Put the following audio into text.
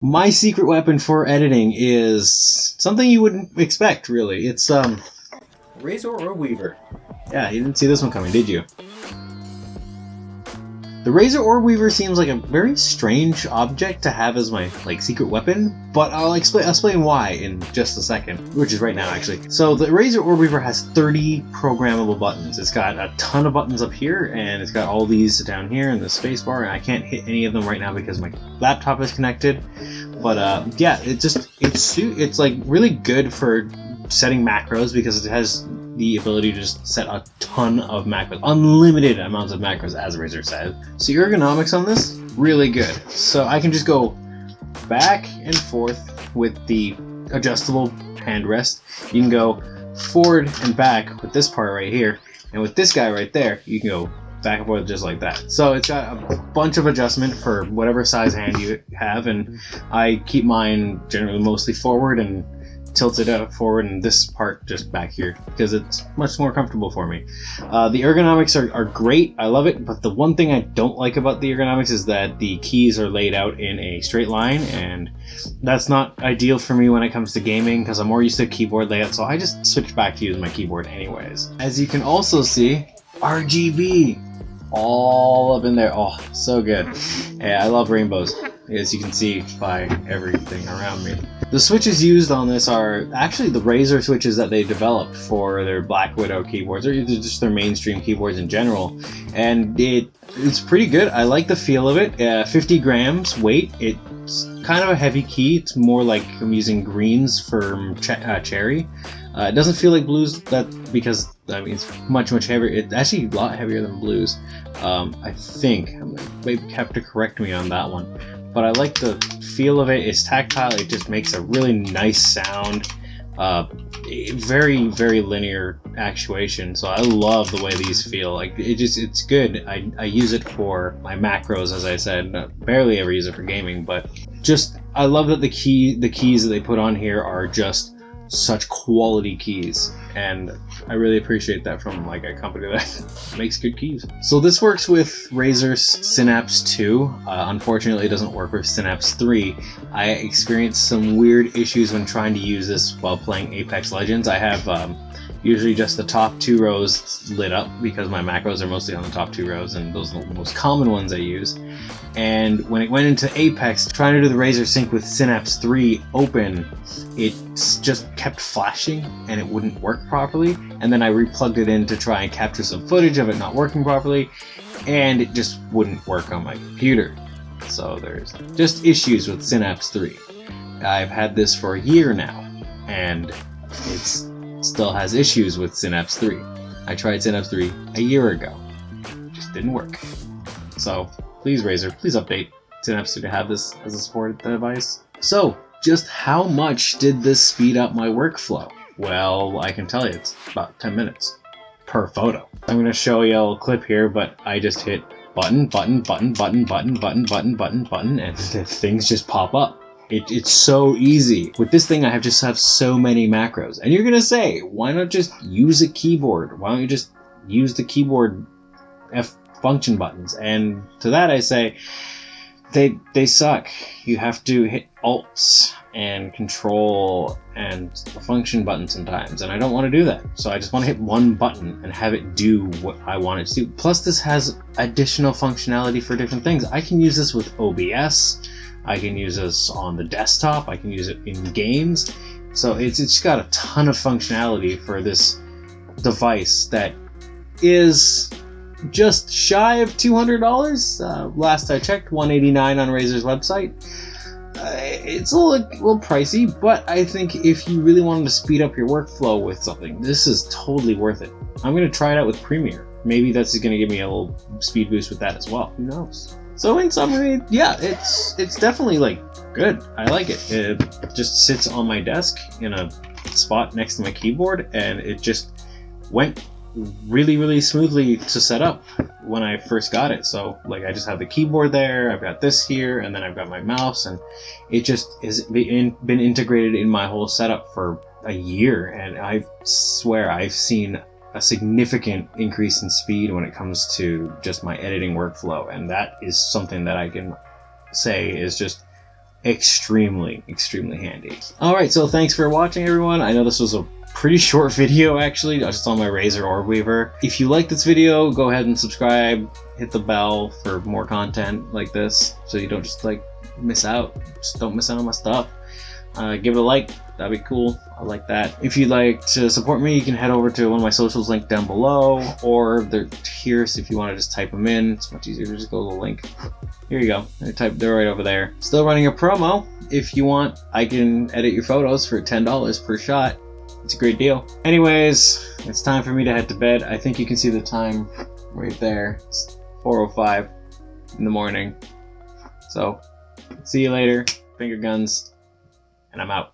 My secret weapon for editing is something you wouldn't expect, really. It's, Razor or Weaver? yeah, you didn't see this one coming, did you? The Razor Ore Weaver seems like a very strange object to have as my, secret weapon, but I'll explain why in just a second, which is right now, actually. So the Razor Ore Weaver has 30 programmable buttons. It's got a ton of buttons up here, and it's got all these down here in the spacebar, and I can't hit any of them right now because my laptop is connected. But yeah, it's like really good for setting macros because it has the ability to just set a ton of macros, unlimited amounts of macros, as Razer says. So ergonomics on this, really good. So I can just go back and forth with the adjustable hand rest. You can go forward and back with this part right here, and with this guy right there, you can go back and forth just like that. So it's got a bunch of adjustment for whatever size hand you have, and I keep mine generally mostly forward and tilted out forward, and this part just back here because it's much more comfortable for me. The ergonomics are great, I love it, but the one thing I don't like about the ergonomics is that the keys are laid out in a straight line, and that's not ideal for me when it comes to gaming because I'm more used to keyboard layout, so I just switch back to use my keyboard anyways. As you can also see, RGB all up in there. Oh, so good. Yeah, I love rainbows, as you can see by everything around me. The switches used on this are actually the Razer switches that they developed for their Black Widow keyboards, or just their mainstream keyboards in general, and it's pretty good. I like the feel of it. 50 grams weight. It's kind of a heavy key. It's more like I'm using greens for cherry. It doesn't feel like blues, because I mean it's much heavier. It's actually a lot heavier than blues. I think maybe have to correct me on that one, but I like the feel of it. It's tactile. It just makes a really nice sound. Very linear actuation. So I love the way these feel. Like it's good. I use it for my macros, as I said. Barely ever use it for gaming, but just I love that the keys that they put on here are just such quality keys, and I really appreciate that from a company that makes good keys. So this works with Razer's Synapse 2. Unfortunately, it doesn't work with Synapse 3. I experienced some weird issues when trying to use this while playing Apex Legends. I have usually just the top 2 rows lit up because my macros are mostly on the top 2 rows, and those are the most common ones I use. And when it went into Apex, trying to do the Razer Sync with Synapse 3 open, it just kept flashing and it wouldn't work properly. And then I replugged it in to try and capture some footage of it not working properly, and it just wouldn't work on my computer. So there's just issues with Synapse 3. I've had this for a year now, and it still has issues with Synapse 3. I tried Synapse 3 a year ago. It just didn't work. So please, Razer, please update Synapse 3 to have this as a supported device. So, just how much did this speed up my workflow? Well, I can tell you it's about 10 minutes per photo. I'm going to show you a little clip here, but I just hit button, button, button, button, button, button, button, button, button, and things just pop up. It's so easy. With this thing, I just have so many macros. And you're going to say, why not just use a keyboard? Why don't you just use the keyboard function buttons? And to that I say, they suck. You have to hit Alts and Control and the function button sometimes, and I don't want to do that. So I just want to hit one button and have it do what I want it to do. Plus this has additional functionality for different things. I can use this with OBS, I can use this on the desktop, I can use it in games. So it's got a ton of functionality for this device that is just shy of $200. Last I checked, $189 on Razer's website. It's a little pricey, but I think if you really wanted to speed up your workflow with something, this is totally worth it. I'm going to try it out with Premiere. Maybe that's going to give me a little speed boost with that as well. Who knows? So in summary, yeah, it's definitely good. I like it. It just sits on my desk in a spot next to my keyboard, and it just went really smoothly to set up when I first got it. So I just have the keyboard there, I've got this here, and then I've got my mouse, and it just has been integrated in my whole setup for a year, and I swear I've seen a significant increase in speed when it comes to just my editing workflow, and that is something that I can say is just extremely handy. Alright, so thanks for watching, everyone. I know this was a pretty short video, actually, just on my Razor Orb Weaver. If you like this video, go ahead and subscribe, hit the bell for more content like this, so you don't just like miss out. Just don't miss out on my stuff. Give it a like, that'd be cool. I like that. If you'd like to support me, you can head over to one of my socials linked down below, or they're here, so if you want to just type them in, it's much easier to just go to the link. Here you go. They're right over there. Still running a promo. If you want, I can edit your photos for $10 per shot. It's a great deal. Anyways, it's time for me to head to bed. I think you can see the time right there. It's 4:05 in the morning. So, see you later. Finger guns. And I'm out.